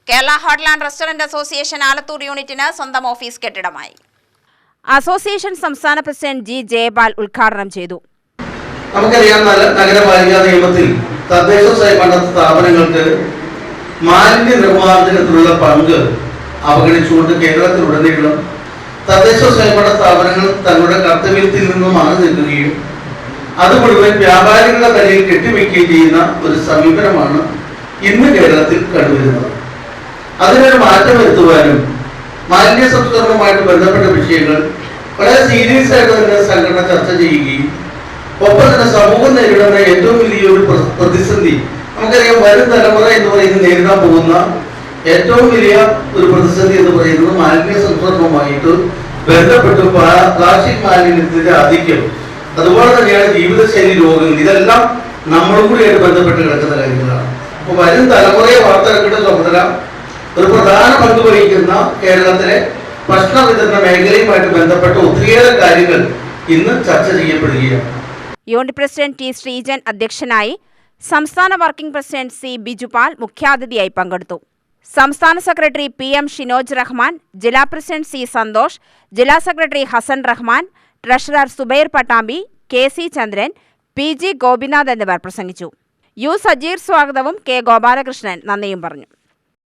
Kerala hotel and restaurant association Alathur യൂണിറ്റിന് സ്വന്തം office കെട്ടിടമായി. Association സംസ്ഥാന പ്രസിഡന്റ് ജി ജയപാൽ ഉദ്ഘാടനം ചെയ്തു. നമുക്കറിയാം, നഗരപാലിക നിയമത്തിൽ തദ്ദേശ സ്വയംഭരണ സ്ഥാപനങ്ങൾക്ക് മാലിന്യ നിർമ്മാർജ്ജനത്തിലുള്ള പങ്ക് അവഗണിച്ചുകൊണ്ട് കേരളത്തിലുടനീളം തദ്ദേശ സ്വയംഭരണ സ്ഥാപനങ്ങൾ തങ്ങളുടെ കർത്തവ്യത്തിൽ നിന്നും മാറി നിൽക്കുകയും അത് മുഴുവൻ വ്യാപാരികളുടെ തലയിൽ കെട്ടിവെക്കുകയും ചെയ്യുന്ന ഒരു സമീപനമാണ് ഇന്ന് കേരളത്തിൽ കണ്ടുവരുന്നത്. അതിനൊരു മാറ്റം വരുത്തുവാനും മാലിന്യ സംസ്കരണവുമായിട്ട് ബന്ധപ്പെട്ട വിഷയങ്ങൾ വളരെ സീരിയസ് ആയിട്ട് തന്നെ സംഘടന ചർച്ച ചെയ്യുകയും ഒപ്പം തന്നെ സമൂഹം നേരിടുന്ന ഏറ്റവും വലിയൊരു പ്രതിസന്ധി, നമുക്കറിയാം, വരും തലമുറ എന്ന് പറയുന്നത് നേരിടാൻ പോകുന്ന ഏറ്റവും വലിയ ഒരു പ്രതിസന്ധി എന്ന് പറയുന്നത് മാലിന്യ സംസ്കരണവുമായിട്ട് ബന്ധപ്പെട്ട് പ്ലാസ്റ്റിക് മാലിന്യത്തിന്റെ ആധിക്യം, അതുപോലെ തന്നെയാണ് ജീവിതശൈലി രോഗങ്ങൾ, ഇതെല്ലാം നമ്മളും കൂടിയായിട്ട് ബന്ധപ്പെട്ട് കിടക്കുന്ന കാര്യങ്ങളാണ്. അപ്പൊ വരും തലമുറയെ വാർത്തെടുക്കേണ്ട ചുമതല ഒരു പ്രധാന പങ്ക് വഹിക്കുന്ന കേരളത്തിലെ ഭക്ഷണ വിതരണ മേഖലയുമായിട്ട് ബന്ധപ്പെട്ട ഒത്തിരിയേറെ കാര്യങ്ങൾ ഇന്ന് ചർച്ച ചെയ്യപ്പെടുകയാണ്. യൂണിറ്റ് പ്രസിഡന്റ് ടി ശ്രീജൻ അധ്യക്ഷനായി. സംസ്ഥാന വർക്കിംഗ് പ്രസിഡന്റ് സി ബിജുപാൽ മുഖ്യാതിഥിയായി പങ്കെടുത്തു. സംസ്ഥാന secretary P M Shinoj Rahman, ജില്ലാ പ്രസിഡന്റ് സി സന്തോഷ്, ജില്ലാ secretary Hasan Rahman, treasurer Zubair Pattambi, K C Chandran, P G Gopinath എന്നിവർ പ്രസംഗിച്ചു. യു സജീർ സ്വാഗതവും കെ ഗോപാലകൃഷ്ണൻ നന്ദിയും പറഞ്ഞു.